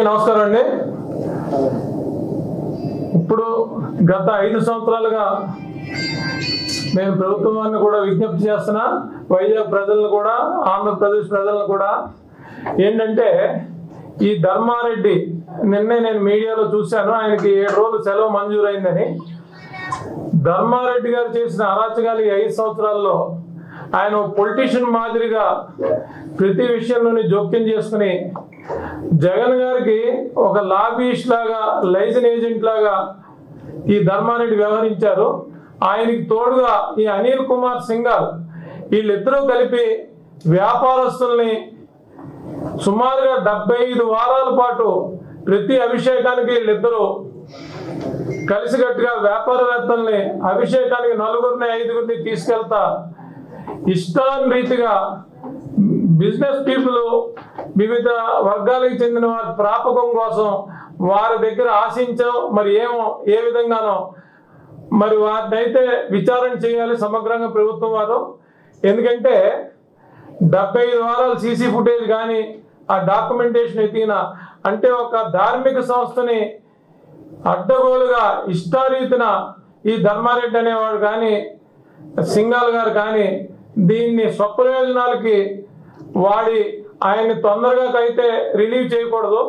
నమస్కారం అండి. ఇప్పుడు గత 5 సంవత్సరాలుగా నేను ప్రభుత్వాన్ని కూడా విజ్ఞప్తి చేస్తున్నా, వైజాగ్ ప్రజలను కూడా, ఆంధ్రప్రదేశ్ ప్రజలను కూడా ఏంటంటే, ఈ ధర్మారెడ్డి నిన్నే నేను మీడియాలో చూశాను, ఆయనకి 7 రోజులు సెలవు మంజూరైందని. ధర్మారెడ్డి గారు చేసిన అరాచకాలు ఈ 5 సంవత్సరాల్లో ఆయన పొలిటీషియన్ మాదిరిగా ప్రతి విషయంలోని జోక్యం చేసుకుని జగన్ గారికి ఒక లాబీయిస్ట్ లాగా, లైసెన్ ఏజెంట్ లాగా ఈ ధర్మారెడ్డి వ్యవహరించారు. ఆయనకి తోడుగా ఈ అనిల్ కుమార్ సింఘాల్ వీళ్ళిద్దరూ కలిపి వ్యాపారస్తుల్ని సుమారుగా 75 వారాల పాటు ప్రతి అభిషేకానికి వీళ్ళిద్దరూ కలిసికట్టుగా వ్యాపారవేత్తల్ని అభిషేకానికి 4గురిని 5గురిని తీసుకెళ్తా ఇష్టారీతిగా బిజినెస్ పీపుల్, వివిధ వర్గాలకు చెందిన వారి ప్రాపకం కోసం వారి దగ్గర ఆశించో మరి ఏమో ఏ విధంగానో మరి వారిని అయితే విచారణ చేయాలి సమగ్రంగా ప్రభుత్వం వారు. ఎందుకంటే 75 వారాలు సీసీ ఫుటేజ్ కానీ ఆ డాక్యుమెంటేషన్ ఎత్తిన అంటే ఒక ధార్మిక సంస్థని అడ్డగోలుగా ఇష్టారీతిన ఈ ధర్మారెడ్డి అనేవాడు కానీ సింఘాల్ గారు కానీ దీన్ని స్వప్రయోజనాలకి వాడి ఆయన్ని తొందరగా అయితే రిలీవ్ చేయకూడదు.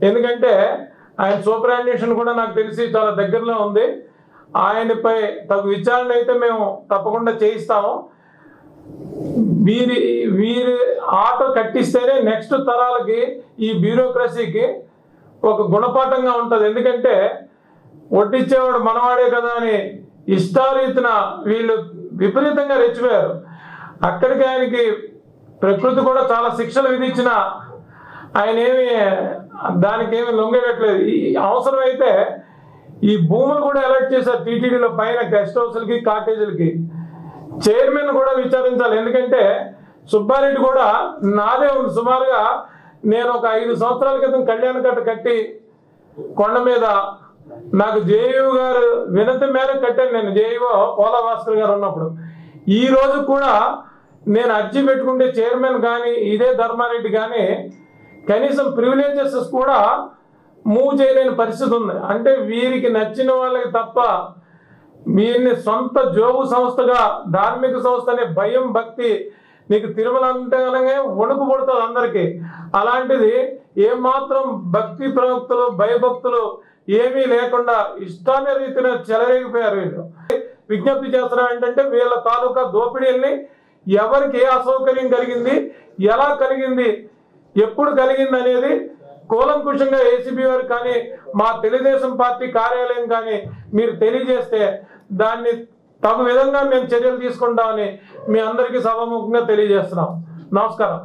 ఎందుకంటే ఆయన సూపరింటెండెంట్ కూడా నాకు తెలిసి చాలా దగ్గరలో ఉంది. ఆయనపై తగు విచారణ అయితే మేము తప్పకుండా చేయిస్తాము. వీరి ఆట కట్టిస్తేనే నెక్స్ట్ తరాలకి ఈ బ్యూరోక్రసీకి ఒక గుణపాఠంగా ఉంటుంది. ఎందుకంటే వడ్డిచ్చేవాడు మనవాడే కదా అని ఇష్టారీతిన వీళ్ళు విపరీతంగా రెచ్చిపోయారు. అక్కడికి ఆయనకి ప్రకృతి కూడా చాలా శిక్షలు విధించిన ఆయన దానికి ఏమి లొంగేటట్లేదు. ఈ అవసరమైతే ఈ భూములు కూడా అలర్ట్ చేశారు టీటీడీలో పైన గెస్ట్ హౌస్లకి, కాటేజీలకి. చైర్మన్ కూడా విచారించాలి. ఎందుకంటే సుబ్బారెడ్డి కూడా నాదే ఉంది. సుమారుగా నేను ఒక 5 సంవత్సరాల క్రితం కళ్యాణకట్ట కట్టి కొండ మీద నాకు జేయూ గారు వినతి మేరకు కట్టాను. నేను జేయూ పోలా భాస్కర్ గారు ఉన్నప్పుడు ఈ రోజు కూడా నేను అర్జీ పెట్టుకుంటే చైర్మన్ కానీ ఇదే ధర్మారెడ్డి కానీ కనీసం ప్రివిలేజెస్ కూడా మూవ్ చేయలేని పరిస్థితి ఉంది. అంటే వీరికి నచ్చిన వాళ్ళకి తప్ప వీరిని సొంత జోగు సంస్థగా, ధార్మిక సంస్థ అనే భయం, భక్తి నీకు తిరుమల అంటే వణుకు పుడుతుంది అందరికీ. అలాంటిది ఏమాత్రం భక్తి ప్రవక్తులు, భయభక్తులు ఏమీ లేకుండా ఇష్టాన్ని రీతిన చెలరేగిపోయారు వీళ్ళు. విజ్ఞప్తి చేస్తున్నాం ఏంటంటే వీళ్ళ తాలూకా దోపిడీల్ని ఎవరికి ఏ అసౌకర్యం కలిగింది, ఎలా కలిగింది, ఎప్పుడు కలిగింది అనేది కూలంకుషంగా ఏసీబీ వారికి కానీ మా తెలుగుదేశం పార్టీ కార్యాలయం కానీ మీరు తెలియజేస్తే దాన్ని తగు విధంగా మేము చర్యలు తీసుకుంటామని మీ అందరికీ సభాముఖంగా తెలియజేస్తున్నాం. నమస్కారం.